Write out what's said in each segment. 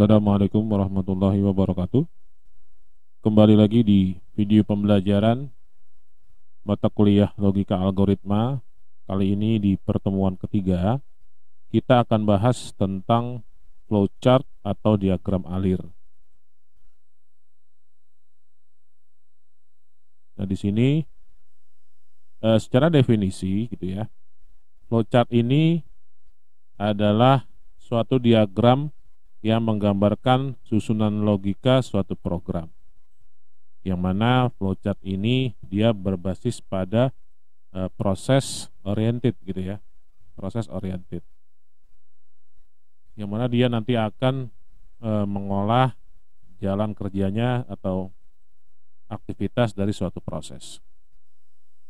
Assalamualaikum warahmatullahi wabarakatuh. Kembali lagi di video pembelajaran mata kuliah logika algoritma. Kali ini di pertemuan ketiga kita akan bahas tentang flowchart atau diagram alir. Nah, di sini secara definisi gitu ya. Flowchart ini adalah suatu diagram yang menggambarkan susunan logika suatu program. Yang mana flowchart ini dia berbasis pada proses oriented gitu ya. Proses oriented. Yang mana dia nanti akan mengolah jalan kerjanya atau aktivitas dari suatu proses.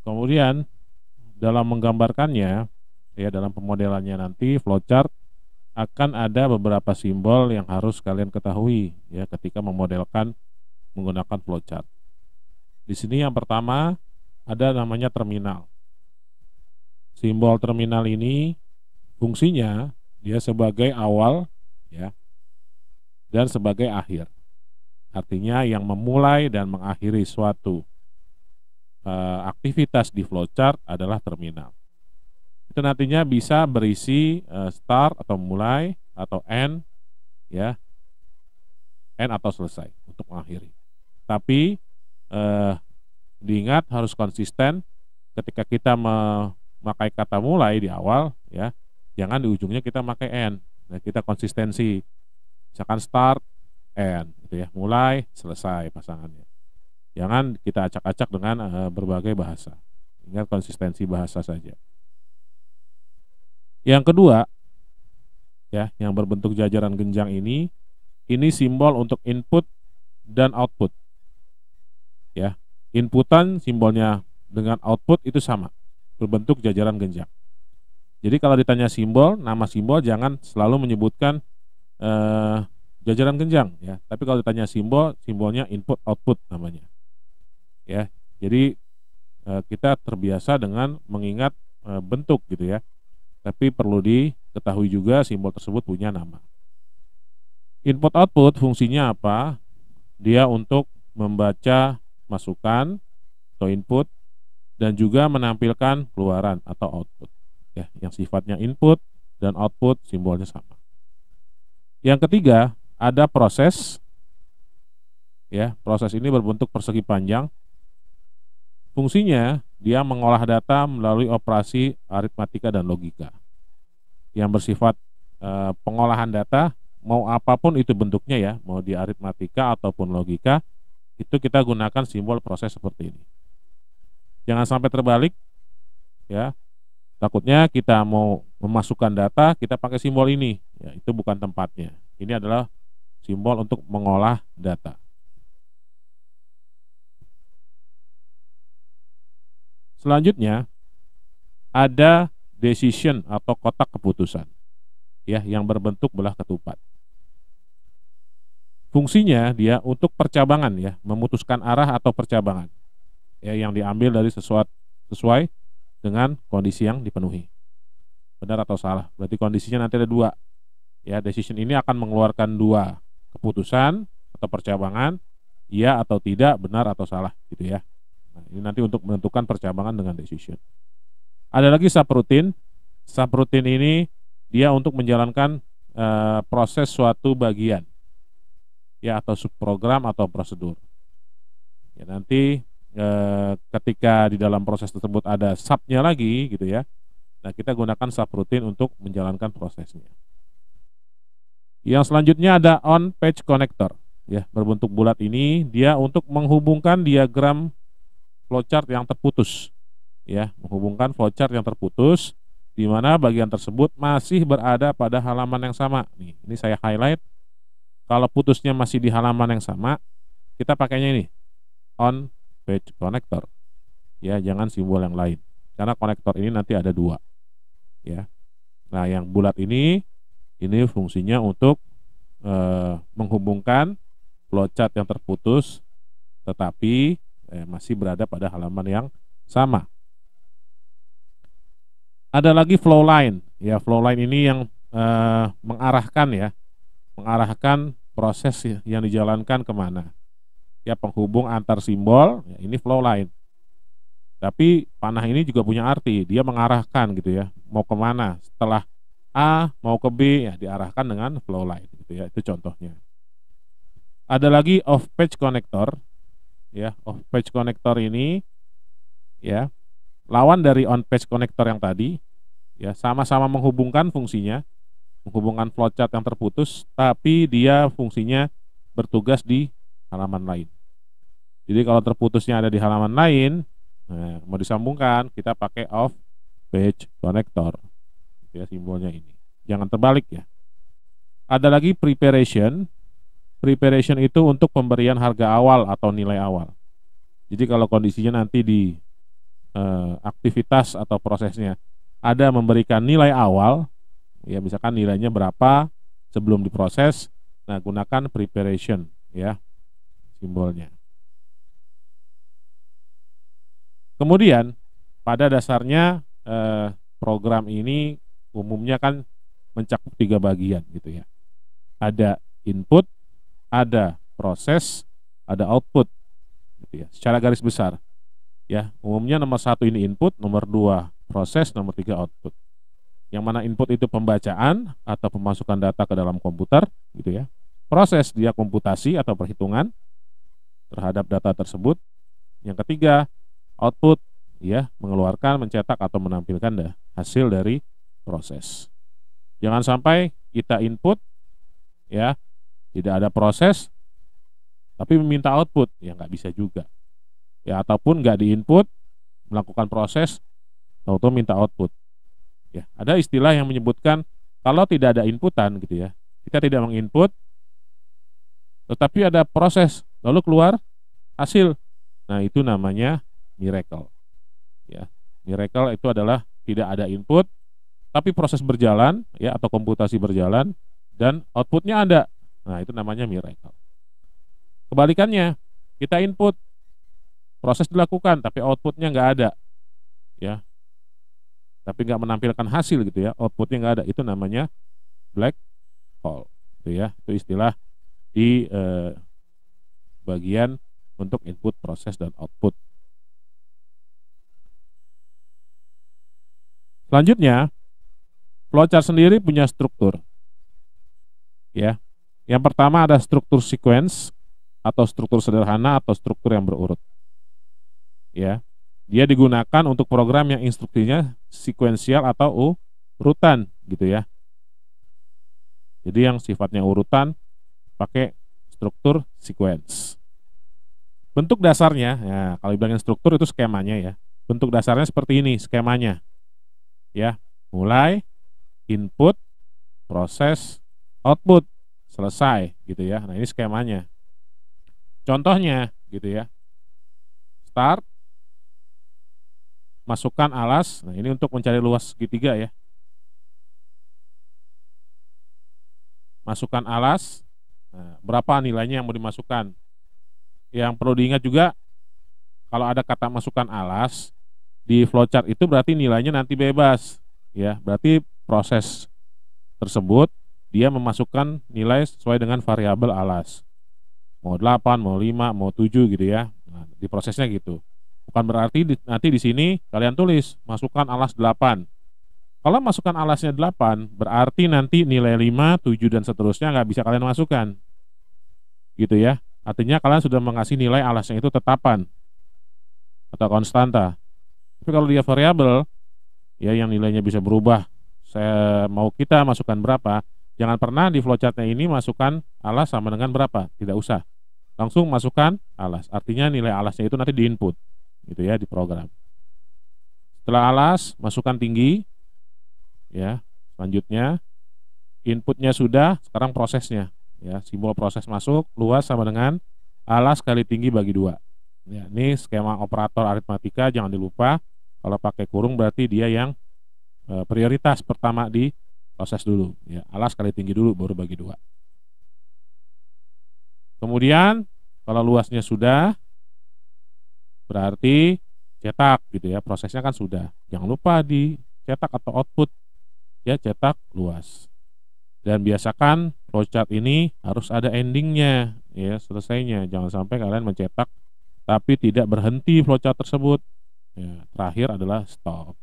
Kemudian dalam menggambarkannya ya, dalam pemodelannya nanti flowchart akan ada beberapa simbol yang harus kalian ketahui ya ketika memodelkan menggunakan flowchart. Di sini yang pertama ada namanya terminal. Simbol terminal ini fungsinya dia sebagai awal ya dan sebagai akhir. Artinya yang memulai dan mengakhiri suatu aktivitas di flowchart adalah terminal. Itu nantinya bisa berisi start atau mulai atau end ya, end atau selesai untuk mengakhiri. Tapi diingat harus konsisten ketika kita memakai kata mulai di awal ya, jangan di ujungnya kita pakai end. Nah, kita konsistensi. Misalkan start, end gitu ya, mulai, selesai pasangannya. Jangan kita acak-acak dengan berbagai bahasa. Ingat konsistensi bahasa saja. Yang kedua, ya, yang berbentuk jajaran genjang ini simbol untuk input dan output. Ya, inputan simbolnya dengan output itu sama, berbentuk jajaran genjang. Jadi kalau ditanya simbol, nama simbol jangan selalu menyebutkan jajaran genjang, ya. Tapi kalau ditanya simbol, simbolnya input output namanya. Ya, jadi kita terbiasa dengan mengingat bentuk gitu ya. Tapi perlu diketahui juga simbol tersebut punya nama. Input output fungsinya apa? Dia untuk membaca masukan atau input dan juga menampilkan keluaran atau output. Ya, yang sifatnya input dan output simbolnya sama. Yang ketiga, ada proses. Ya, proses ini berbentuk persegi panjang. Fungsinya dia mengolah data melalui operasi aritmatika dan logika yang bersifat pengolahan data, mau apapun itu bentuknya ya, mau di aritmatika ataupun logika, itu kita gunakan simbol proses seperti ini. Jangan sampai terbalik ya, takutnya kita mau memasukkan data kita pakai simbol ini ya, itu bukan tempatnya. Ini adalah simbol untuk mengolah data. Selanjutnya ada decision atau kotak keputusan ya, yang berbentuk belah ketupat. Fungsinya dia untuk percabangan ya, memutuskan arah atau percabangan ya, yang diambil dari sesuai dengan kondisi yang dipenuhi. Benar atau salah? Berarti kondisinya nanti ada dua. Ya, decision ini akan mengeluarkan dua keputusan atau percabangan, iya atau tidak, benar atau salah gitu ya. Nah, ini nanti untuk menentukan percabangan dengan decision. Ada lagi subroutine. Subroutine ini dia untuk menjalankan proses suatu bagian ya, atau subprogram atau prosedur. Ya, nanti ketika di dalam proses tersebut ada subnya lagi gitu ya. Nah, kita gunakan subroutine untuk menjalankan prosesnya. Yang selanjutnya ada on page connector ya, berbentuk bulat ini dia untuk menghubungkan diagram flowchart yang terputus ya, menghubungkan flowchart yang terputus di mana bagian tersebut masih berada pada halaman yang sama. Nih, ini saya highlight. Kalau putusnya masih di halaman yang sama, kita pakainya ini on page connector. Ya, jangan simbol yang lain. Karena konektor ini nanti ada dua. Ya. Nah, yang bulat ini fungsinya untuk menghubungkan flowchart yang terputus tetapi masih berada pada halaman yang sama. Ada lagi flow line. Ya, flow line ini yang mengarahkan ya, mengarahkan proses yang dijalankan kemana. Ya, penghubung antar simbol, ya, ini flow line. Tapi panah ini juga punya arti, dia mengarahkan gitu ya, mau kemana setelah A mau ke B, ya diarahkan dengan flow line gitu ya, itu contohnya. Ada lagi off page connector, ya, off page connector ini ya lawan dari on page connector yang tadi, ya sama-sama menghubungkan fungsinya, menghubungkan flowchart yang terputus, tapi dia fungsinya bertugas di halaman lain. Jadi kalau terputusnya ada di halaman lain, nah, mau disambungkan, kita pakai off page connector. Ya, simbolnya ini. Jangan terbalik ya. Ada lagi preparation. Preparation itu untuk pemberian harga awal atau nilai awal. Jadi kalau kondisinya nanti di aktivitas atau prosesnya ada memberikan nilai awal, ya misalkan nilainya berapa sebelum diproses, nah gunakan preparation ya simbolnya. Kemudian pada dasarnya program ini umumnya kan mencakup 3 bagian gitu ya. Ada input, ada proses, ada output gitu ya. Secara garis besar. Ya, umumnya nomor 1 ini input, nomor 2 proses, nomor 3 output. Yang mana input itu pembacaan atau pemasukan data ke dalam komputer gitu ya. Proses dia komputasi atau perhitungan terhadap data tersebut. Yang ketiga, output ya, mengeluarkan, mencetak atau menampilkan hasil dari proses. Jangan sampai kita input ya, tidak ada proses tapi meminta output, ya nggak bisa juga. Ya, ataupun nggak diinput, melakukan proses, atau minta output. Ya, ada istilah yang menyebutkan kalau tidak ada inputan gitu ya, kita tidak menginput, tetapi ada proses, lalu keluar hasil. Nah, itu namanya miracle. Ya, miracle itu adalah tidak ada input, tapi proses berjalan, ya atau komputasi berjalan, dan outputnya ada. Nah, itu namanya miracle. Kebalikannya, kita input, proses dilakukan tapi outputnya nggak ada ya, tapi nggak menampilkan hasil gitu ya, outputnya nggak ada, itu namanya black hole gitu ya. Itu istilah di bagian untuk input, proses, dan output. Selanjutnya, flowchart sendiri punya struktur ya. Yang pertama ada struktur sequence atau struktur sederhana atau struktur yang berurut. Ya, dia digunakan untuk program yang instruksinya sekuensial atau urutan gitu ya. Jadi yang sifatnya urutan pakai struktur sequence. Bentuk dasarnya, ya kalau dibilangin struktur itu skemanya ya. Bentuk dasarnya seperti ini skemanya. Ya, mulai input, proses, output, selesai gitu ya. Nah, ini skemanya. Contohnya gitu ya. Start, masukkan alas. Nah, ini untuk mencari luas segitiga ya. Masukkan alas. Nah, berapa nilainya yang mau dimasukkan? Yang perlu diingat juga, kalau ada kata masukkan alas di flowchart itu berarti nilainya nanti bebas ya. Berarti proses tersebut dia memasukkan nilai sesuai dengan variabel alas. Mau 8, mau 5, mau 7 gitu ya. Nah, di prosesnya gitu. Bukan berarti nanti di sini kalian tulis masukkan alas 8. Kalau masukkan alasnya 8, berarti nanti nilai 5, 7 dan seterusnya nggak bisa kalian masukkan. Gitu ya. Artinya kalian sudah mengasih nilai alasnya itu tetapan atau konstanta. Tapi kalau dia variabel ya yang nilainya bisa berubah. Kita masukkan berapa? Jangan pernah di flowchartnya ini masukkan alas sama dengan berapa, tidak usah. Langsung masukkan alas. Artinya nilai alasnya itu nanti di input. Gitu ya, di program. Setelah alas, masukkan tinggi. Ya, selanjutnya inputnya sudah, sekarang prosesnya. Ya, simbol proses masuk, luas sama dengan alas kali tinggi bagi 2. Ya, ini skema operator aritmatika, jangan dilupa. Kalau pakai kurung berarti dia yang prioritas pertama di proses dulu. Ya, alas kali tinggi dulu, baru bagi 2. Kemudian, kalau luasnya sudah, berarti cetak gitu ya, prosesnya kan sudah. Jangan lupa di cetak atau output ya, cetak luas. Dan biasakan flowchart ini harus ada endingnya, ya, selesainya. Jangan sampai kalian mencetak tapi tidak berhenti flowchart tersebut. Ya, terakhir adalah stop.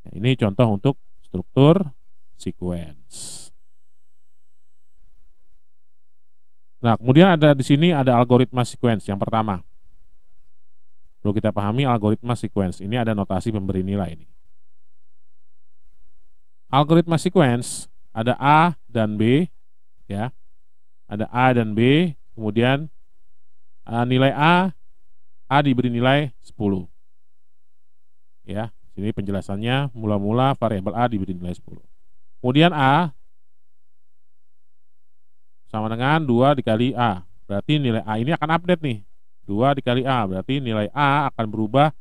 Nah, ini contoh untuk struktur sequence. Nah, kemudian ada di sini ada algoritma sequence yang pertama. Perlu kita pahami algoritma sequence. Ini ada notasi pemberi nilai ini. Algoritma sequence ada A dan B, ya. Ada A dan B, kemudian nilai A diberi nilai 10. Ya, sini penjelasannya mula-mula variabel A diberi nilai 10. Kemudian A sama dengan 2 dikali A. Berarti nilai A ini akan update nih. 2 dikali A, berarti nilai A akan berubah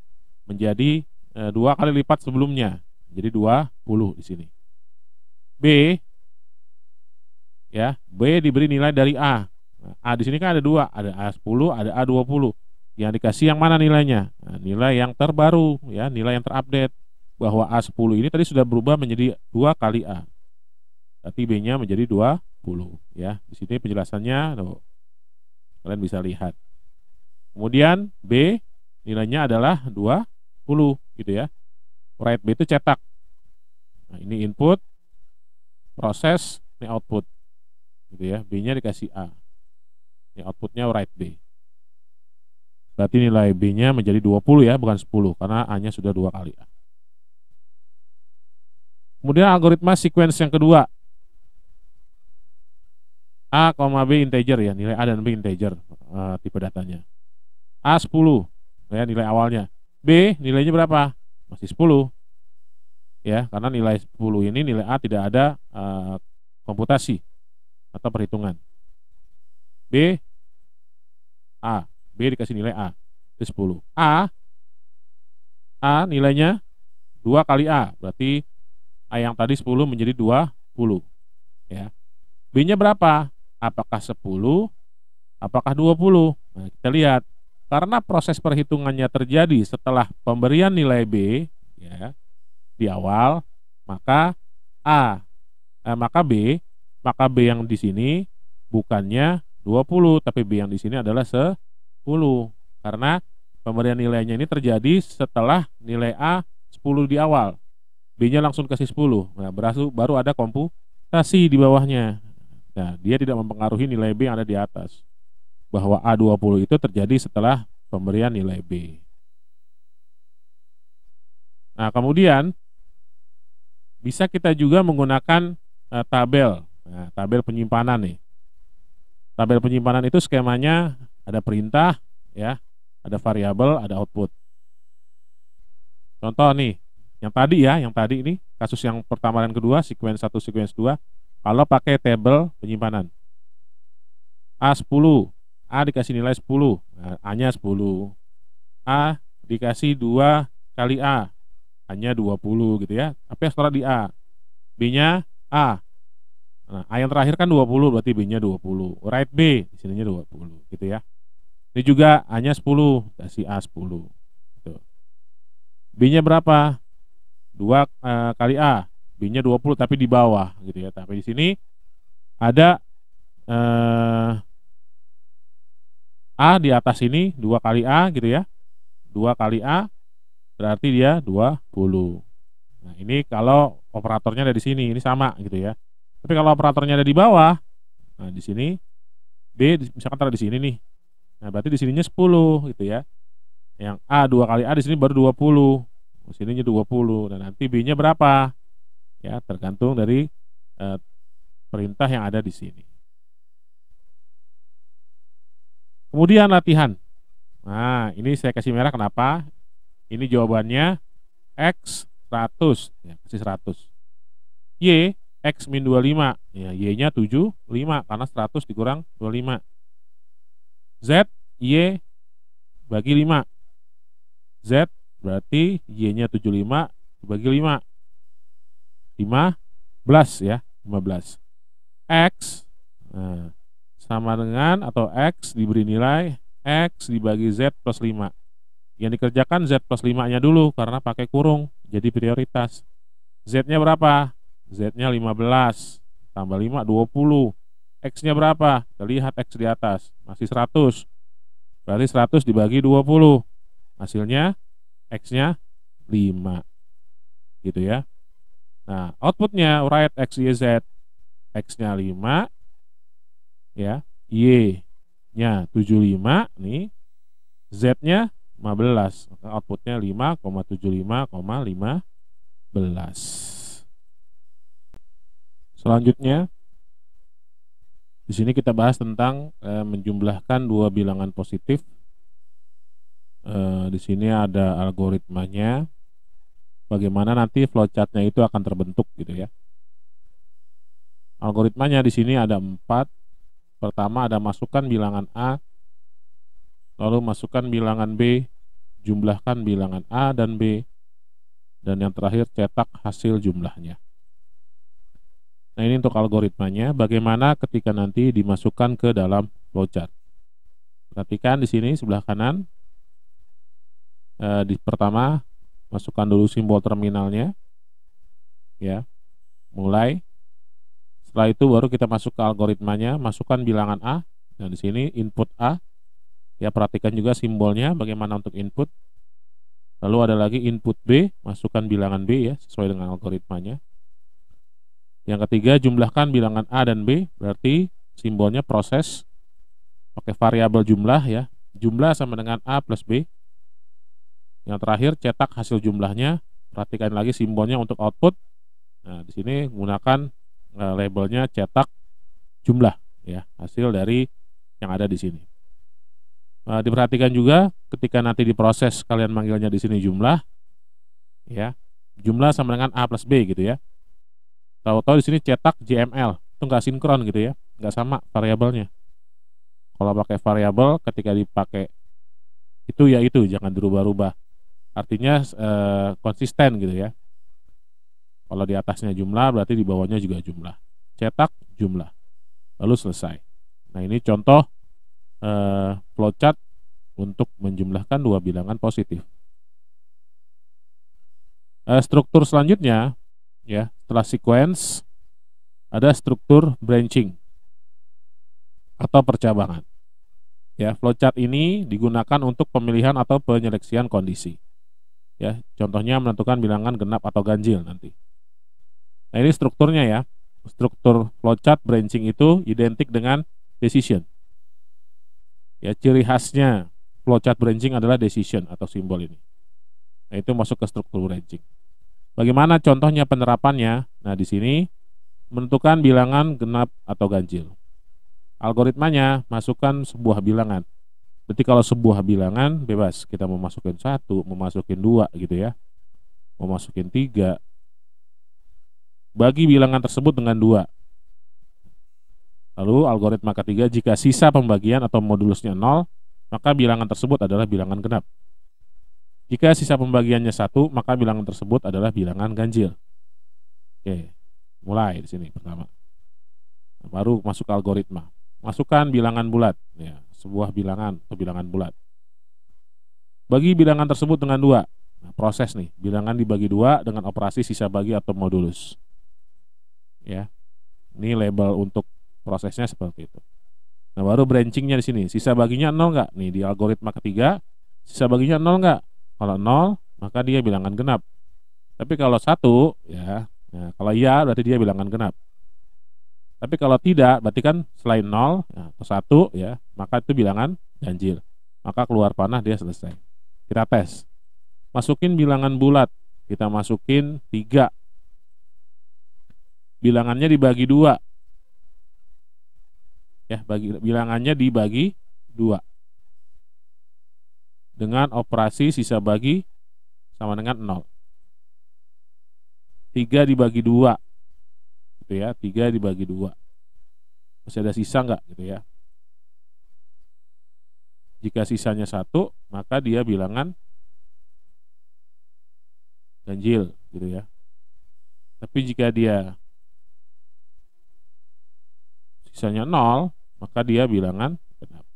menjadi 2 kali lipat sebelumnya. Jadi 20 di sini. B, ya, B diberi nilai dari A. Nah, A di sini kan ada 2, ada A10, ada A20. Yang dikasih yang mana nilainya? Nah, nilai yang terbaru, ya, nilai yang terupdate. Bahwa A10 ini tadi sudah berubah menjadi 2 kali A. Berarti B-nya menjadi 20, ya. Di sini penjelasannya, tuh, kalian bisa lihat. Kemudian B nilainya adalah 20, gitu ya. Write B itu cetak. Nah, ini input, proses, ini output, gitu ya. B-nya dikasih A. Ini outputnya write B. Berarti nilai B-nya menjadi 20 ya, bukan 10 karena A-nya sudah 2 kali A. Kemudian algoritma sequence yang kedua. A, B integer ya, nilai A dan B integer tipe datanya. A10 ya, nilai awalnya. B nilainya berapa? Masih 10. Ya, karena nilai 10 ini nilai A tidak ada komputasi atau perhitungan. B dikasih nilai A itu 10. A nilainya 2 kali A, berarti A yang tadi 10 menjadi 20, ya. B-nya berapa? Apakah 10? Apakah 20? Nah, kita lihat. Karena proses perhitungannya terjadi setelah pemberian nilai B, ya, di awal, maka maka B yang di sini bukannya 20, tapi B yang di sini adalah 10. Karena pemberian nilainya ini terjadi setelah nilai A 10 di awal. B-nya langsung kasih 10. Nah, baru ada komputasi di bawahnya. Nah, dia tidak mempengaruhi nilai B yang ada di atas. Bahwa A20 itu terjadi setelah pemberian nilai B. Nah, kemudian bisa kita juga menggunakan tabel. Nah, tabel penyimpanan nih. Tabel penyimpanan itu skemanya ada perintah, ya, ada variabel, ada output. Contoh nih, yang tadi ini kasus yang pertama dan kedua, sequence 1, sequence 2, kalau pakai tabel penyimpanan. A10, A dikasih nilai 10, nah, A-nya 10. A dikasih 2 kali A, A-nya 20 gitu ya. Tapi yang setelah di A. B-nya A. Nah, A yang terakhir kan 20, berarti B-nya 20. Write B, di sininya 20 gitu ya. Ini juga A-nya 10, kasih A 10. Gitu. B-nya berapa? 2 kali A. B-nya 20 tapi di bawah gitu ya. Tapi di sini ada A di atas ini 2 kali A gitu ya. 2 kali A berarti dia 20. Nah, ini kalau operatornya ada di sini, ini sama gitu ya. Tapi kalau operatornya ada di bawah, nah di sini B misalkan taruh di sini nih. Nah, berarti di sininya 10 gitu ya. Yang A 2 kali A di sini baru 20. Di sininya 20. Dan nanti B-nya berapa? Ya, tergantung dari perintah yang ada di sini. Kemudian latihan. Nah, ini saya kasih merah kenapa? Ini jawabannya X 100, ya, kasih 100. Y, X min 25, ya, Y-nya 75 karena 100 dikurang 25. Z, Y bagi 5. Z berarti Y-nya 75 bagi 5. 15 ya, 15. X sama dengan atau X diberi nilai X dibagi Z plus 5. Yang dikerjakan Z plus 5-nya dulu karena pakai kurung, jadi prioritas. Z-nya berapa? Z-nya 15, tambah 5, 20. X-nya berapa? Kita lihat X di atas, masih 100. Berarti 100 dibagi 20. Hasilnya X-nya 5. Gitu ya. Nah, outputnya write X, Y, Z. X-nya 5. Ya. Y-nya 75. Nih. Z-nya 15. Maka outputnya 5,75,15. Selanjutnya, di sini kita bahas tentang menjumlahkan dua bilangan positif. Di sini ada algoritmanya, bagaimana nanti flowchartnya itu akan terbentuk gitu ya. Algoritmanya di sini ada 4. Pertama ada masukkan bilangan A, lalu masukkan bilangan B, jumlahkan bilangan A dan B, dan yang terakhir cetak hasil jumlahnya. Nah, ini untuk algoritmanya, bagaimana ketika nanti dimasukkan ke dalam flowchart. Perhatikan di sini sebelah kanan. Di pertama masukkan dulu simbol terminalnya. Ya. Mulai. Setelah itu baru kita masuk ke algoritmanya, masukkan bilangan A. Nah, di sini input A. Ya, perhatikan juga simbolnya bagaimana untuk input. Lalu ada lagi input B, masukkan bilangan B ya, sesuai dengan algoritmanya. Yang ketiga, jumlahkan bilangan A dan B, berarti simbolnya proses. Pakai variabel jumlah ya. Jumlah sama dengan A plus B. Yang terakhir, cetak hasil jumlahnya. Perhatikan lagi simbolnya untuk output. Nah, di sini menggunakan labelnya cetak jumlah ya, hasil dari yang ada di sini. Diperhatikan juga ketika nanti diproses kalian manggilnya di sini jumlah ya. Jumlah sama dengan A plus B gitu ya. Tahu-tahu di sini cetak JML, itu nggak sinkron gitu ya, nggak sama variabelnya. Kalau pakai variabel ketika dipakai itu ya itu, jangan dirubah-rubah. Artinya konsisten gitu ya. Kalau di atasnya jumlah berarti di bawahnya juga jumlah. Cetak jumlah. Lalu selesai. Nah, ini contoh flowchart untuk menjumlahkan dua bilangan positif. Struktur selanjutnya ya, setelah sequence ada struktur branching atau percabangan. Ya, flowchart ini digunakan untuk pemilihan atau penyeleksian kondisi. Ya, contohnya menentukan bilangan genap atau ganjil nanti. Nah, ini strukturnya ya. Struktur flowchart branching itu identik dengan decision. Ya, ciri khasnya flowchart branching adalah decision atau simbol ini. Nah, itu masuk ke struktur branching. Bagaimana contohnya penerapannya? Nah, di sini menentukan bilangan genap atau ganjil. Algoritmanya, masukkan sebuah bilangan. Berarti kalau sebuah bilangan bebas, kita mau masukin 1, mau masukin 2 gitu ya. Mau masukin 3. Bagi bilangan tersebut dengan 2. Lalu algoritma ketiga, jika sisa pembagian atau modulusnya 0, maka bilangan tersebut adalah bilangan genap. Jika sisa pembagiannya 1, maka bilangan tersebut adalah bilangan ganjil. Oke, mulai di sini pertama. Baru masuk ke algoritma. Masukkan bilangan bulat, ya, sebuah bilangan atau bilangan bulat. Bagi bilangan tersebut dengan 2. Nah, proses nih, bilangan dibagi 2 dengan operasi sisa bagi atau modulus. Ya, ini label untuk prosesnya seperti itu. Nah, baru branchingnya di sini, sisa baginya 0 nggak? Nih di algoritma ketiga, sisa baginya 0 nggak? Kalau 0, maka dia bilangan genap. Tapi kalau 1, ya, nah, kalau iya berarti dia bilangan genap. Tapi kalau tidak, berarti kan selain 0 ya, atau 1 ya, maka itu bilangan ganjil. Maka keluar panah, dia selesai. Kita tes. Masukin bilangan bulat, kita masukin 3. Bilangannya dibagi 2. Ya, bilangannya dibagi 2. Dengan operasi sisa bagi sama dengan 0. 3 dibagi 2. Gitu ya, 3 dibagi 2. Masih ada sisa enggak gitu ya. Jika sisanya 1, maka dia bilangan ganjil gitu ya. Tapi jika dia sisanya 0, maka dia bilangan genap.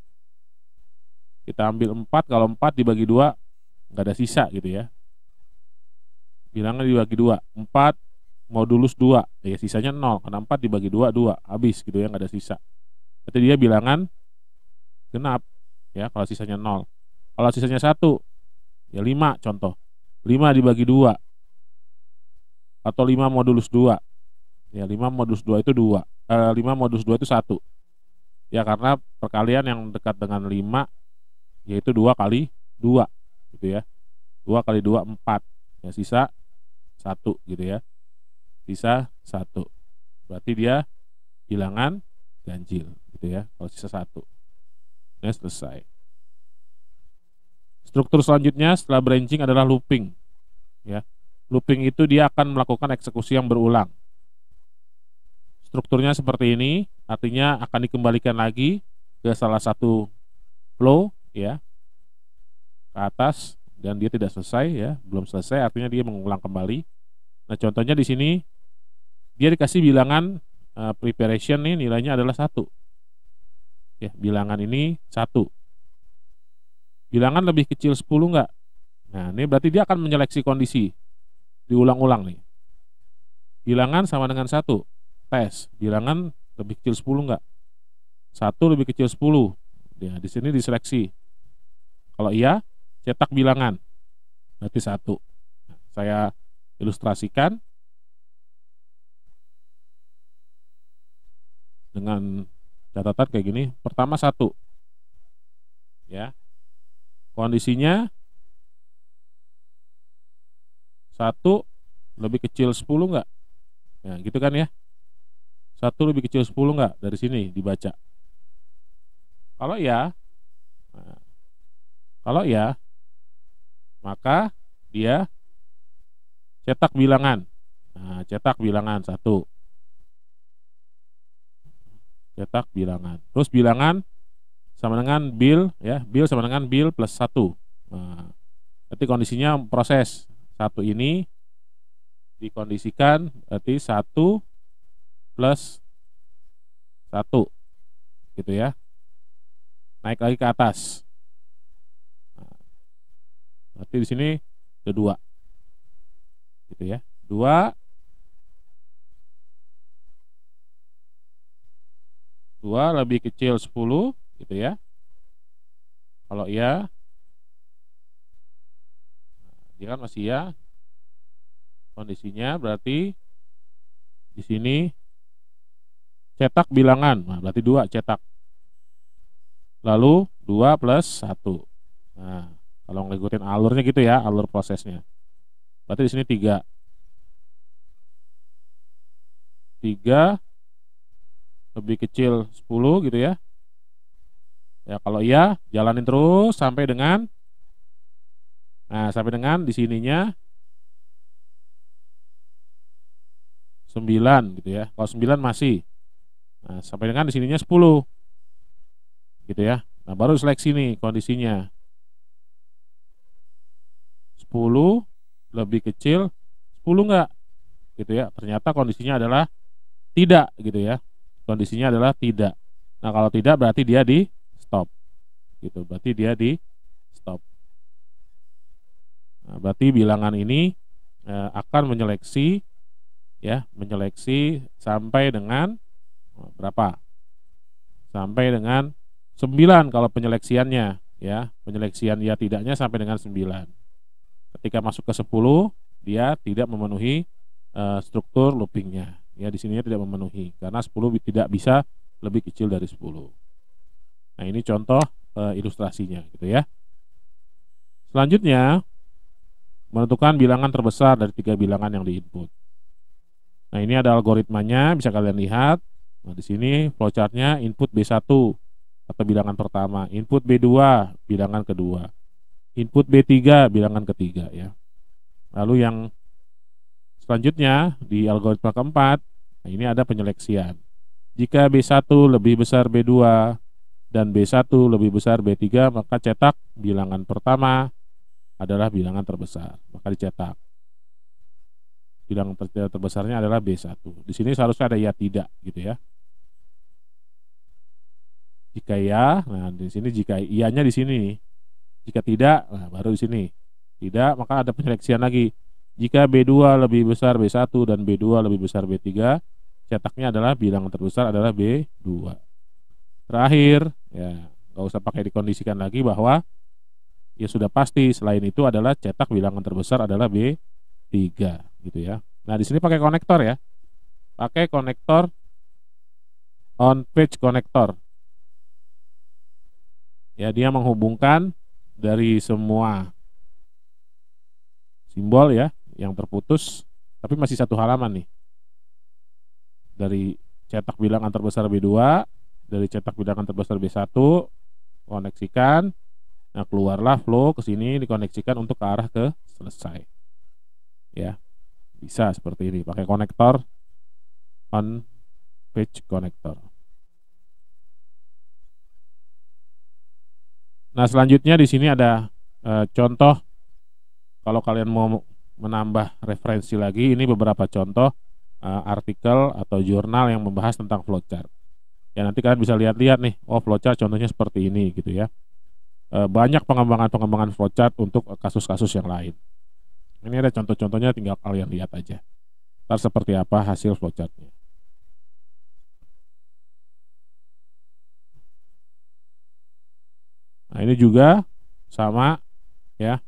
Kita ambil 4, kalau 4 dibagi 2 nggak ada sisa gitu ya. Bilangan dibagi 2, 4 modulus 2, ya sisanya 0, karena 4 dibagi 2, 2, habis gitu ya, nggak ada sisa. Berarti dia bilangan genap, ya, kalau sisanya 0. Kalau sisanya 1, ya 5 contoh. 5 dibagi 2, atau 5 modulus 2. Ya, 5 modulus 2 itu 2. 5 modulus 2 itu 1. Ya, karena perkalian yang dekat dengan 5, yaitu 2 kali 2, gitu ya. 2 kali 2, 4. Ya, sisa 1, gitu ya. Sisa 1. Berarti dia bilangan ganjil, gitu ya, kalau sisa 1. Nah, selesai. Struktur selanjutnya setelah branching adalah looping. Ya. Looping itu dia akan melakukan eksekusi yang berulang. Strukturnya seperti ini, artinya akan dikembalikan lagi ke salah satu flow, ya, ke atas, dan dia tidak selesai, ya, belum selesai, artinya dia mengulang kembali. Nah, contohnya di sini dia dikasih bilangan preparation nih, nilainya adalah 1. Ya, bilangan ini 1. Bilangan lebih kecil 10 enggak? Nah, ini berarti dia akan menyeleksi kondisi. Diulang-ulang nih. Bilangan sama dengan 1. Tes, bilangan lebih kecil 10 enggak? 1 lebih kecil 10. Ya, di sini diseleksi. Kalau iya, cetak bilangan. Berarti 1. Nah, saya ilustrasikan dengan catatan kayak gini. Pertama 1. Ya. Kondisinya 1 lebih kecil 10 enggak? Ya, gitu kan ya. 1 lebih kecil 10 enggak? Dari sini dibaca. Kalau ya, nah, kalau ya, maka dia cetak bilangan. Nah, cetak bilangan 1. Cetak bilangan. Terus bilangan sama dengan bill, ya, bill sama dengan bill plus 1. Nah, berarti kondisinya proses 1 ini dikondisikan berarti 1 plus 1, gitu ya. Naik lagi ke atas. Nah, berarti di sini ada 2, gitu ya. 2 lebih kecil 10, gitu ya. Kalau iya, dia kan masih ya. Kondisinya berarti di sini cetak bilangan. Nah, berarti 2 cetak. Lalu 2 plus 1. Nah, kalau ngikutin alurnya gitu ya, alur prosesnya. Berarti di sini 3. 3 lebih kecil 10, gitu ya. Ya, kalau iya, jalanin terus sampai dengan, nah, sampai dengan di sininya 9, gitu ya. Kalau 9 masih. Nah, sampai dengan di sininya 10. Gitu ya. Nah, baru seleksi nih kondisinya. 10 lebih kecil 10 enggak? Gitu ya. Ternyata kondisinya adalah tidak, gitu ya. Kondisinya adalah tidak. Nah, kalau tidak berarti dia di stop. Gitu. Berarti dia di stop. Nah, berarti bilangan ini akan menyeleksi, ya, menyeleksi sampai dengan berapa? Sampai dengan 9 kalau penyeleksiannya, ya. Penyeleksian ya tidaknya sampai dengan 9. Ketika masuk ke 10, dia tidak memenuhi struktur loopingnya. Ya, di sininya tidak memenuhi karena 10 tidak bisa lebih kecil dari 10. Nah, ini contoh ilustrasinya, gitu ya. Selanjutnya, menentukan bilangan terbesar dari 3 bilangan yang diinput. Nah, ini ada algoritmanya, bisa kalian lihat. Nah, di sini flowchartnya input B1 atau bilangan pertama, input B2 bilangan kedua, input B3 bilangan ketiga, ya. Lalu yang selanjutnya di algoritma keempat, nah, ini ada penyeleksian. Jika B1 lebih besar B2 dan B1 lebih besar B3, maka cetak bilangan pertama adalah bilangan terbesar, maka dicetak. Bilangan terbesarnya adalah B1. Di sini seharusnya ada ya tidak, gitu ya. Jika ya, nah di sini jika iyanya di sini. Jika tidak, nah baru di sini. Tidak, maka ada penyeleksian lagi. Jika B2 lebih besar B1 dan B2 lebih besar B3, cetaknya adalah bilangan terbesar adalah B2. Terakhir, ya nggak usah pakai dikondisikan lagi bahwa ya sudah pasti selain itu adalah cetak bilangan terbesar adalah B3 gitu ya. Nah, di sini pakai konektor ya. Pakai konektor on page konektor. Ya, dia menghubungkan dari semua simbol ya yang terputus, tapi masih satu halaman nih. Dari cetak bilangan terbesar B2, dari cetak bilangan terbesar B1, koneksikan. Nah, keluarlah flow ke sini dikoneksikan untuk ke arah ke selesai. Ya. Bisa seperti ini pakai konektor on page konektor. Nah, selanjutnya di sini ada contoh. Kalau kalian mau menambah referensi lagi, ini beberapa contoh artikel atau jurnal yang membahas tentang flowchart. Ya, nanti kalian bisa lihat-lihat nih, oh flowchart contohnya seperti ini gitu ya. Banyak pengembangan flowchart untuk kasus-kasus yang lain. Ini ada contoh-contohnya, tinggal kalian lihat aja. Ntar seperti apa hasil flowchartnya. Nah, ini juga sama ya.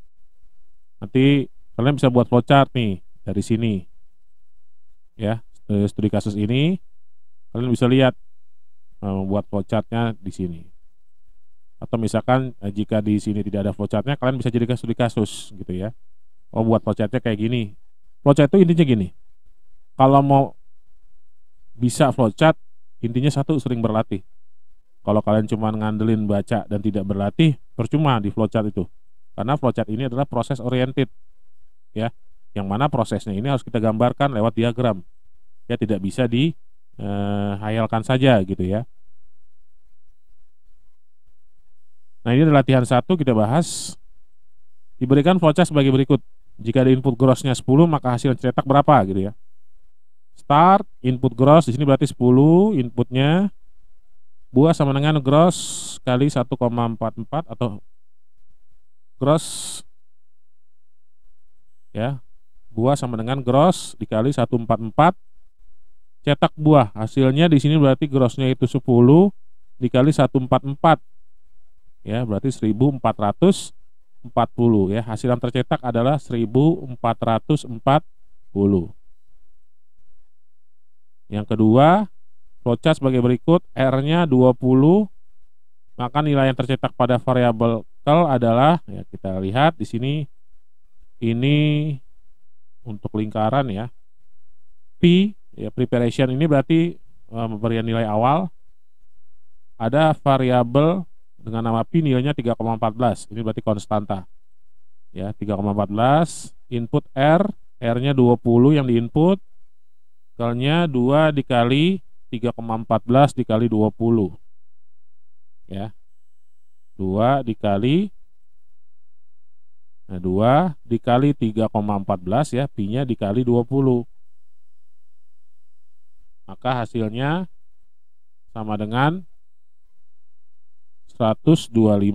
Nanti kalian bisa buat flowchart nih dari sini. Ya, studi kasus ini kalian bisa lihat membuat flowchartnya di sini. Atau misalkan jika di sini tidak ada flowchartnya, kalian bisa jadikan studi kasus gitu ya. Oh, buat flowchartnya kayak gini. Flowchart itu intinya gini. Kalau mau bisa flowchart, intinya satu, sering berlatih. Kalau kalian cuma ngandelin baca dan tidak berlatih, percuma di flowchart itu. Karena flowchart ini adalah proses oriented. Ya, yang mana prosesnya ini harus kita gambarkan lewat diagram. Ya, tidak bisa dihayalkan saja gitu ya. Nah, ini adalah latihan 1, kita bahas. Diberikan flowchart sebagai berikut. Jika ada input grossnya 10, maka hasil cetak berapa gitu ya. Start, input gross, di sini berarti 10 inputnya. Buah sama dengan gross kali 1,44 atau gross ya. Buah sama dengan gross dikali 144. Cetak buah, hasilnya di sini berarti grossnya itu 10 dikali 144. Ya, berarti 1440 ya. Hasil yang tercetak adalah 1440. Yang kedua, flowchart sebagai berikut, R-nya 20, maka nilai yang tercetak pada variabel kel adalah, ya kita lihat di sini, ini untuk lingkaran ya, P, ya preparation ini berarti pemberian nilai awal, ada variabel dengan nama P nilainya 3,14, ini berarti konstanta, ya 3,14, input R-nya 20 yang diinput, kelnya 2 dikali 3,14 dikali 20 ya, 2 dikali 3,14 ya, pi-nya dikali 20, maka hasilnya sama dengan 125,6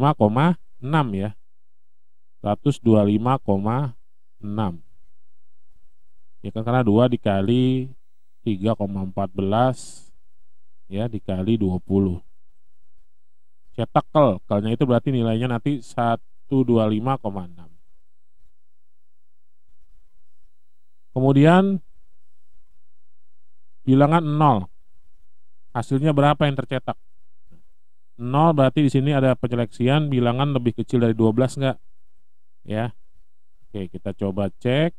ya, 125,6 ya kan, karena 2 dikali 3,14 ya dikali 20. Cetak kelnya itu berarti nilainya nanti 125,6. Kemudian bilangan 0. Hasilnya berapa yang tercetak? 0 berarti di sini ada penyeleksian bilangan lebih kecil dari 12 enggak? Ya. Oke, kita coba cek.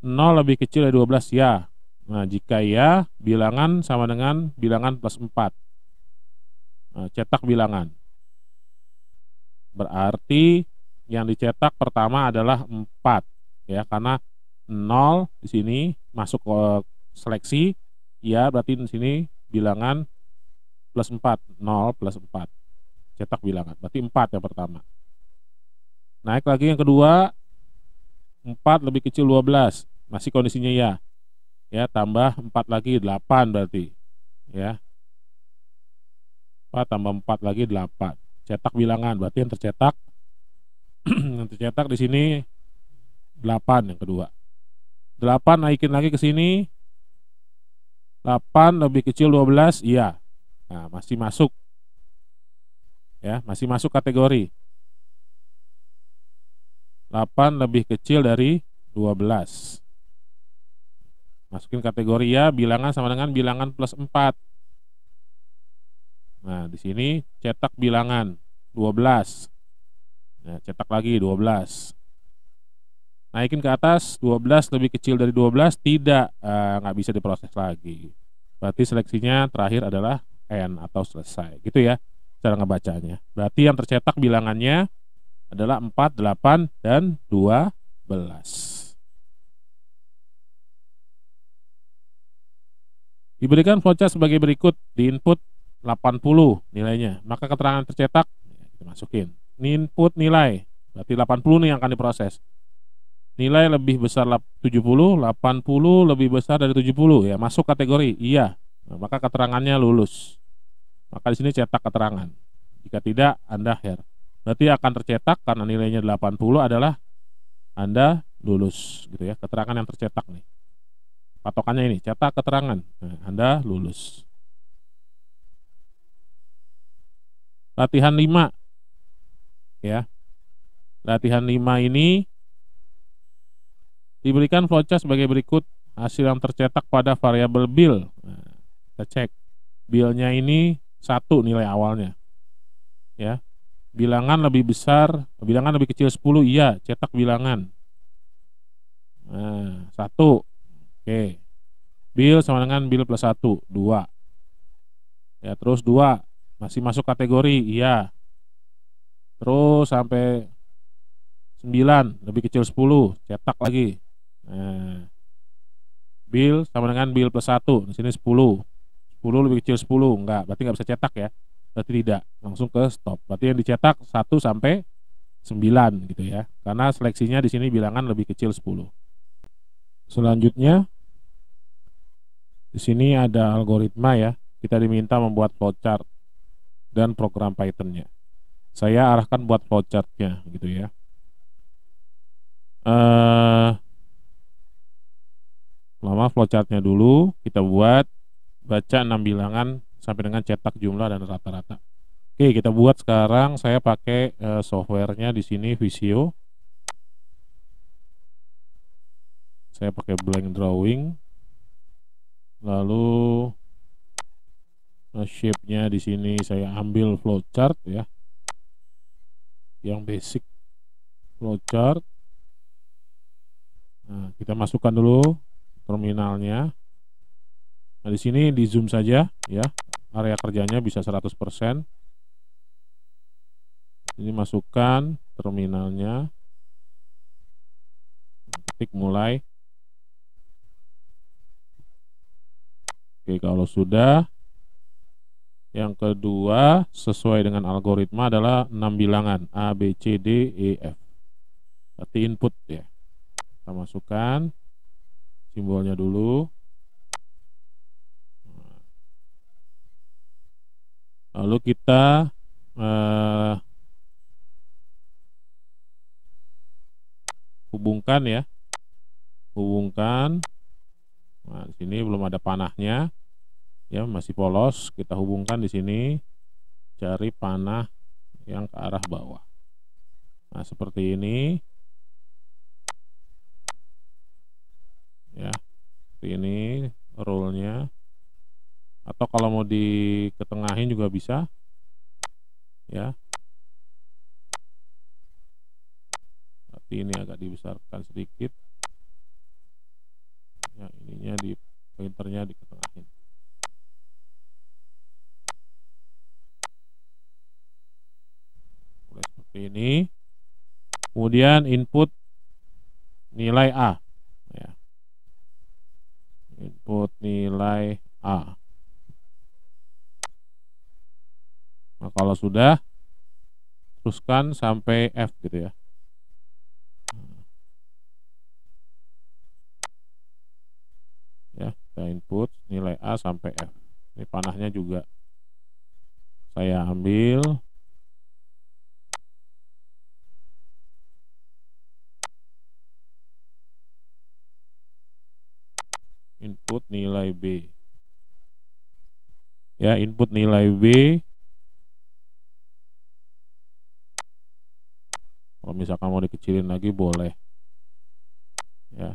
0 lebih kecil dari 12 ya. Nah, jika ya, bilangan sama dengan bilangan plus 4. Nah, cetak bilangan. Berarti yang dicetak pertama adalah 4 ya, karena 0 di sini masuk ke seleksi, ya berarti di sini bilangan plus 4, 0 plus 4. Cetak bilangan, berarti 4 yang pertama. Naik lagi yang kedua, 4 lebih kecil 12, masih kondisinya ya. Ya, tambah 4 lagi 8 berarti. Ya. 4 tambah 4 lagi 8. Cetak bilangan, berarti yang tercetak yang tercetak di sini 8 yang kedua. 8 naikin lagi ke sini. 8 lebih kecil 12, iya. Nah, masih masuk ya, masih masuk kategori. 8 lebih kecil dari 12. Masukin kategori ya, bilangan sama dengan bilangan plus 4. Nah, di sini cetak bilangan 12. Nah, cetak lagi 12. Naikin ke atas, 12 lebih kecil dari 12, tidak, nggak bisa diproses lagi. Berarti seleksinya terakhir adalah N atau selesai. Gitu ya cara ngebacanya. Berarti yang tercetak bilangannya adalah 4, 8, dan 12. Diberikan flowchart sebagai berikut, di input 80 nilainya, maka keterangan tercetak kita masukin. Ini input nilai, berarti 80 nih yang akan diproses. Nilai lebih besar 70, 80 lebih besar dari 70 ya, masuk kategori iya. Nah, maka keterangannya lulus. Maka di sini cetak keterangan. Jika tidak, Anda her. Berarti akan tercetak karena nilainya 80 adalah Anda lulus gitu ya. Keterangan yang tercetak nih. Patokannya ini, cetak keterangan. Nah, Anda lulus. Latihan 5 ya. Latihan 5 ini diberikan flowchart sebagai berikut, hasil yang tercetak pada variabel bil. Nah, kita cek. Bilnya ini 1 nilai awalnya. Ya. Bilangan lebih besar, bilangan lebih kecil 10, iya, cetak bilangan. Nah, 1. Oke. Bil sama dengan bil plus 1, 2. Ya, terus 2 masih masuk kategori, iya. Terus sampai 9 lebih kecil 10, cetak lagi. Nah, bil sama dengan bil plus 1, di sini 10. 10 lebih kecil 10, enggak, berarti enggak bisa cetak ya. Berarti tidak, langsung ke stop. Berarti yang dicetak 1 sampai 9 gitu ya. Karena seleksinya di sini bilangan lebih kecil 10. Selanjutnya di sini ada algoritma ya. Kita diminta membuat flowchart dan program Python-nya. Saya arahkan buat flowchart-nya gitu ya. Lama flowchart-nya dulu kita buat, baca 6 bilangan sampai dengan cetak jumlah dan rata-rata. Oke, kita buat sekarang. Saya pakai softwarenya di sini Visio. Saya pakai blank drawing. Lalu shape-nya di sini saya ambil flowchart ya. Yang basic flowchart. Nah, kita masukkan dulu terminalnya. Nah, di sini di zoom saja ya. Area kerjanya bisa 100%. Ini masukkan terminalnya. Ketik mulai. Oke, kalau sudah, yang kedua sesuai dengan algoritma adalah 6 bilangan A, B, C, D, E, F. Berarti input ya. Kita masukkan simbolnya dulu. Lalu kita hubungkan ya. Hubungkan. Nah, di sini belum ada panahnya. Ya, masih polos. Kita hubungkan di sini. Cari panah yang ke arah bawah. Nah, seperti ini. Ya. Seperti ini roll-nya. Atau kalau mau diketengahin juga bisa. Ya. Tapi ini agak dibesarkan sedikit. Ya, ininya di pointernya diketengahin. Mulai seperti ini. Kemudian input nilai A. Ya. Input nilai A. Nah, kalau sudah, teruskan sampai F gitu ya. Ya, kita input nilai A sampai F. Ini panahnya juga saya ambil. Input nilai B. Ya, input nilai B. Kalau misalkan mau dikecilin lagi boleh. Ya.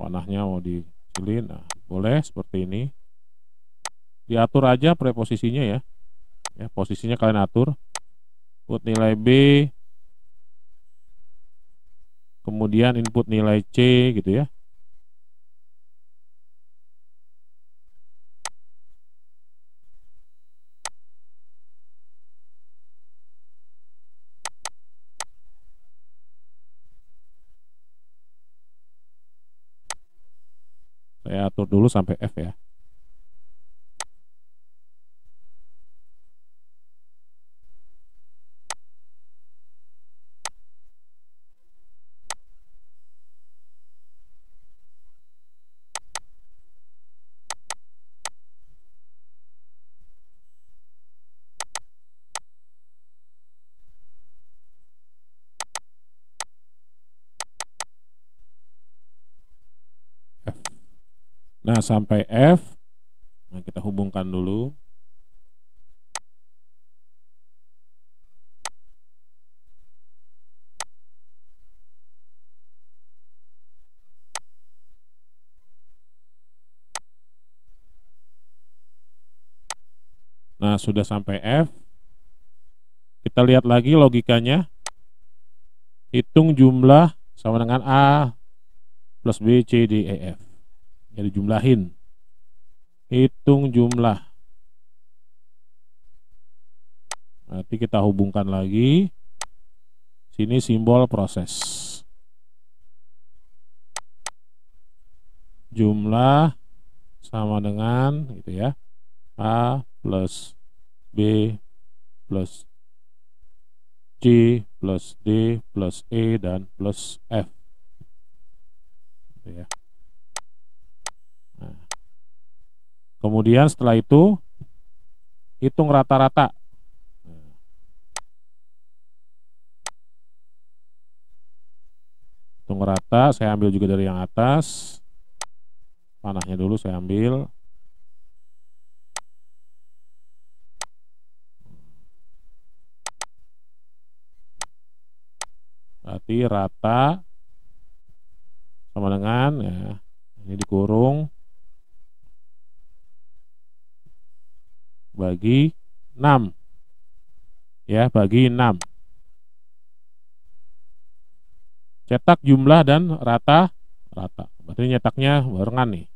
Panahnya mau dikecilin, nah boleh seperti ini. Diatur aja preposisinya ya. Ya, posisinya kalian atur. Input nilai B, kemudian input nilai C gitu ya. Saya atur dulu sampai F ya. F. Nah, sampai F. Nah, kita hubungkan dulu. Nah, sudah sampai F. Kita lihat lagi logikanya. Hitung jumlah sama dengan A plus B, C, D, E, F. Jadi jumlahin. Hitung jumlah. Nanti kita hubungkan lagi. Sini simbol proses. Jumlah sama dengan gitu ya. A plus B plus C plus D plus E dan plus F. Gitu ya. Nah. Kemudian setelah itu hitung rata-rata. Hitung rata, saya ambil juga dari yang atas. Panahnya dulu saya ambil. Berarti rata sama dengan ya, ini dikurung bagi 6. Ya, bagi 6. Cetak jumlah dan rata. Berarti nyetaknya barengan nih.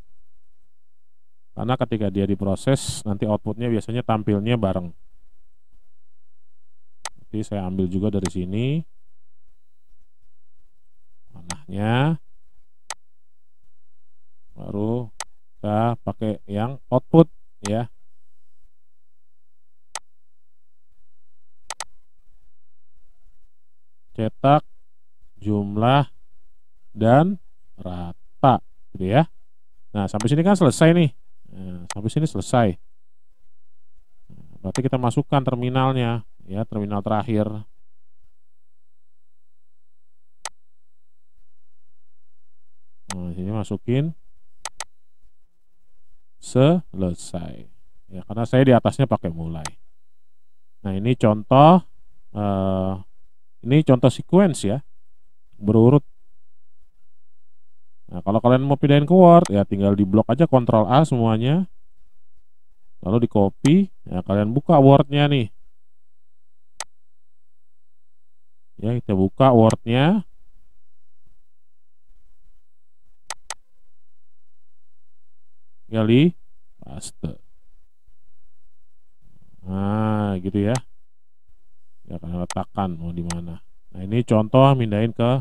Karena ketika dia diproses nanti outputnya biasanya tampilnya bareng. Jadi saya ambil juga dari sini. Panahnya. Baru kita pakai yang output ya. Cetak jumlah dan rata gitu ya. Nah, sampai sini kan selesai nih. Nah, sampai sini selesai. Berarti kita masukkan terminalnya ya, terminal terakhir. Nah, sini masukin selesai. Ya, karena saya di atasnya pakai mulai. Nah, ini contoh sequence ya, berurut. Nah, kalau kalian mau pindahin ke Word ya tinggal di blok aja Ctrl A semuanya. Lalu di copy, ya kalian buka Word-nya nih. Ya, kita buka Word-nya. Gali paste. Nah, gitu ya. Ya kalian letakkan mau di mana. Nah, ini contoh mindahin ke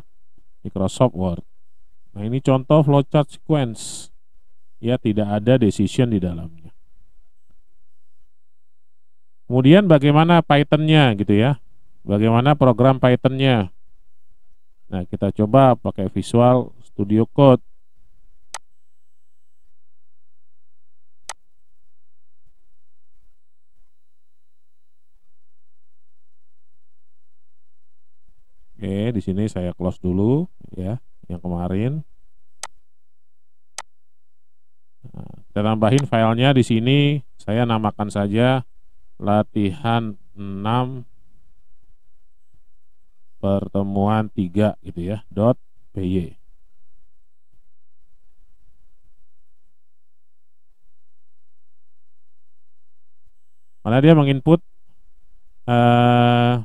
Microsoft Word. Nah, ini contoh flowchart sequence. Ya, tidak ada decision di dalamnya. Kemudian bagaimana Python-nya gitu ya. Bagaimana program Python-nya. Nah, kita coba pakai Visual Studio Code. sini saya close dulu ya, yang kemarin. Nah, kita tambahin filenya di sini, saya namakan saja latihan 6 pertemuan 3 gitu ya, .py. Mana dia menginput A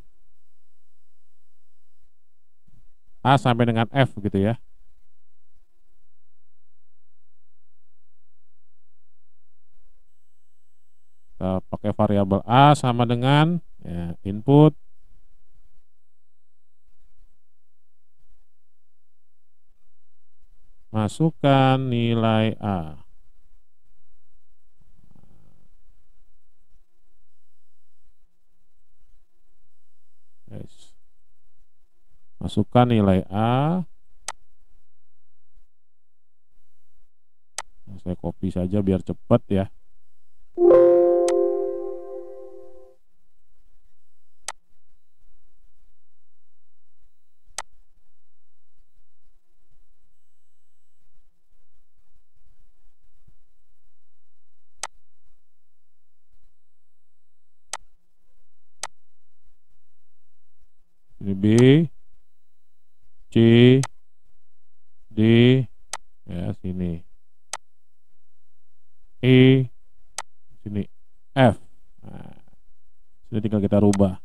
sampai dengan F gitu ya. Kita pakai variabel A sama dengan ya, input masukkan nilai A. Guys. Masukkan nilai A. Saya copy saja biar cepat ya. Ini B, C, D, ya sini, E, sini, F. Nah, sini tinggal kita rubah.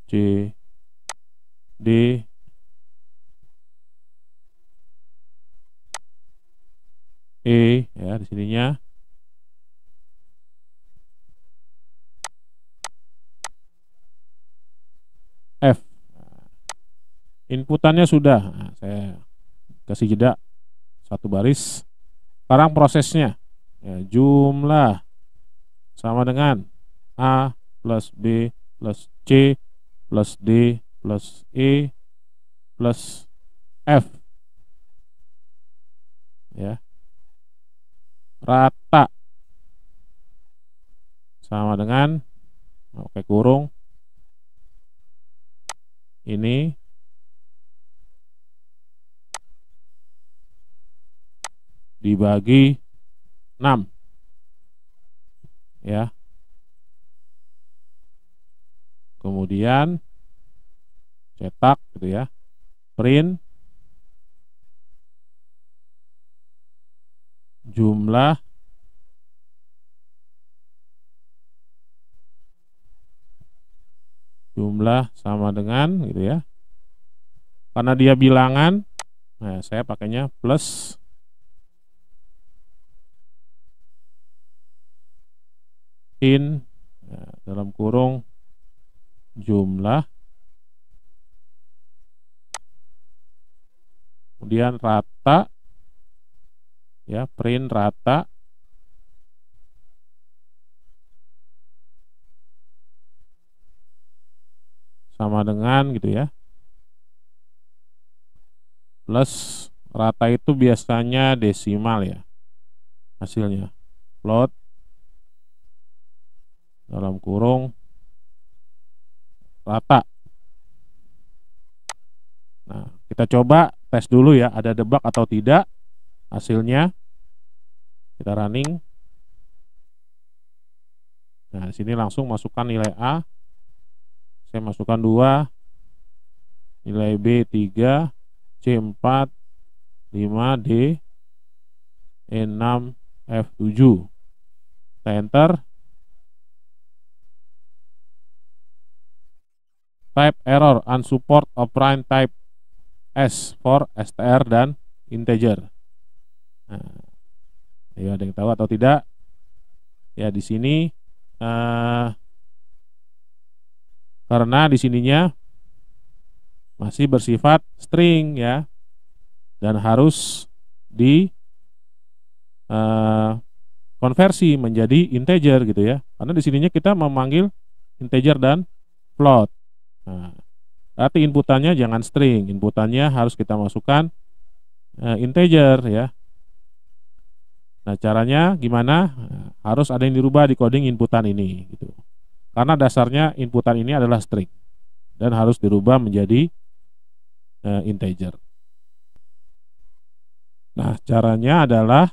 C, D, E, ya di sininya. F. Inputannya sudah. Nah, saya kasih jeda satu baris. Sekarang prosesnya ya, jumlah sama dengan A plus B plus C plus D plus E plus F ya, rata sama dengan oke kurung ini dibagi 6 ya. Kemudian cetak gitu ya, print jumlah sama dengan gitu ya. Karena dia bilangan, nah saya pakainya plus in ya, dalam kurung jumlah, kemudian rata ya, print rata sama dengan gitu ya, plus rata itu biasanya desimal ya hasilnya, float dalam kurung rata. Nah, kita coba tes dulu ya, ada debug atau tidak hasilnya. Kita running. Nah, sini langsung masukkan nilai A. Saya masukkan 2, nilai B 3, C 4, 5, D, E 6, F 7. Kita enter. Type error unsupport operand type S for str dan integer. Nah, ya, ada yang tahu atau tidak? Ya di sini karena di sininya masih bersifat string ya, dan harus di konversi menjadi integer gitu ya. Karena di sininya kita memanggil integer dan float. Nah, berarti inputannya jangan string, inputannya harus kita masukkan integer ya. Nah, caranya gimana? Nah, harus ada yang dirubah di coding inputan ini gitu. Karena dasarnya inputan ini adalah string. dan harus dirubah menjadi integer. Nah, caranya adalah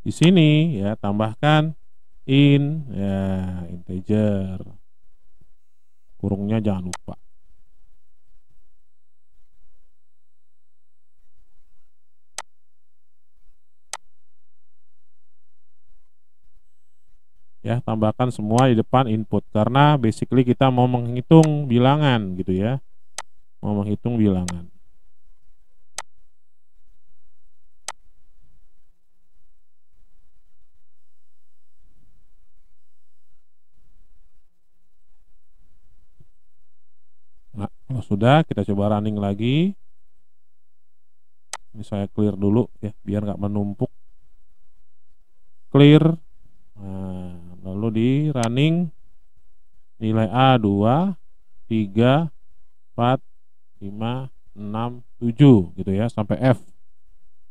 di sini ya, tambahkan integer. Kurungnya jangan lupa. Ya, tambahkan semua di depan input karena basically kita mau menghitung bilangan gitu ya. Mau menghitung bilangan. Nah, kalau sudah kita coba running lagi. Ini saya clear dulu ya biar nggak menumpuk. Clear. Nah, lalu di running nilai A 2, 3, 4, 5, 6, 7 gitu ya sampai F.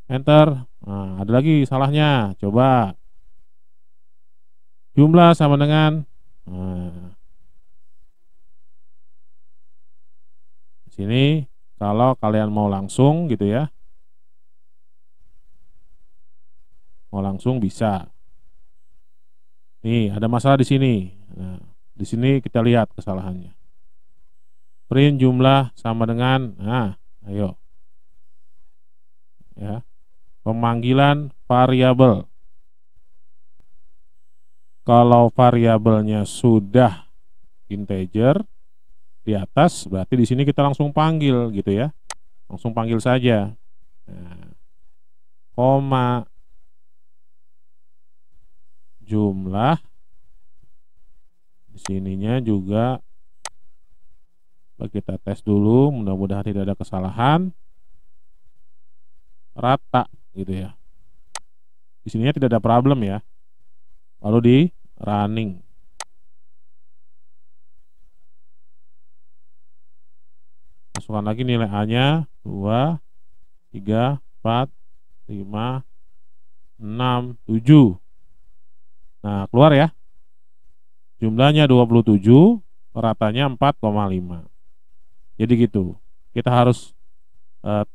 Enter. Nah, ada lagi salahnya. Coba jumlah sama dengan di sini kalau kalian mau langsung gitu ya. Mau langsung bisa. Nih, ada masalah di sini. Nah, di sini kita lihat kesalahannya. Print jumlah sama dengan, nah, ayo. Ya. Pemanggilan variabel. Kalau variabelnya sudah integer di atas, berarti di sini kita langsung panggil gitu ya. Langsung panggil saja. Nah, koma jumlah di sininya juga kita tes dulu, mudah-mudahan tidak ada kesalahan. Rata gitu ya. Di sininya tidak ada problem ya. Lalu di running. Masukkan lagi nilai A-nya 2, 3, 4, 5, 6, 7. Nah, keluar ya. Jumlahnya 27, ratanya 4,5. Jadi gitu. Kita harus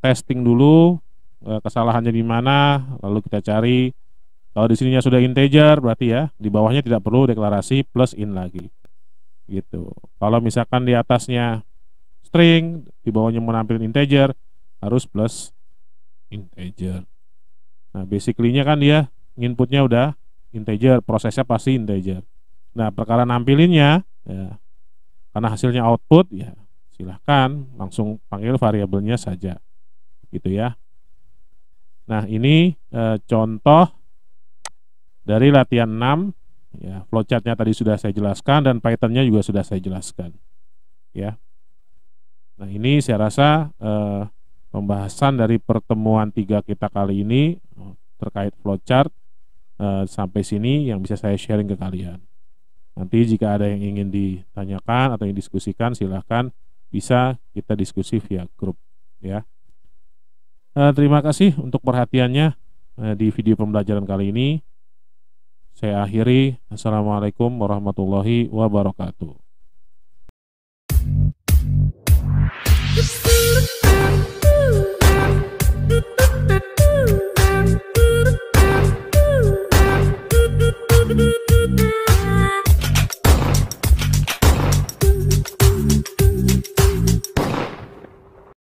testing dulu kesalahannya di mana, lalu kita cari. Kalau di sininya sudah integer, berarti ya di bawahnya tidak perlu deklarasi plus in lagi. Gitu. Kalau misalkan di atasnya string, di bawahnya menampilkan integer, harus plus integer. Nah, basically-nya kan dia inputnya udah integer, prosesnya pasti integer. Nah, perkara nampilinnya ya, karena hasilnya output ya silahkan langsung panggil variabelnya saja gitu ya. Nah, ini contoh dari latihan 6 ya, flowchartnya tadi sudah saya jelaskan dan Python-nya juga sudah saya jelaskan ya. Nah, ini saya rasa pembahasan dari pertemuan 3 kita kali ini terkait flowchart sampai sini yang bisa saya sharing ke kalian. Nanti jika ada yang ingin ditanyakan atau yang diskusikan, silahkan bisa kita diskusi via grup ya. Terima kasih untuk perhatiannya di video pembelajaran kali ini. Saya akhiri. Assalamualaikum warahmatullahi wabarakatuh.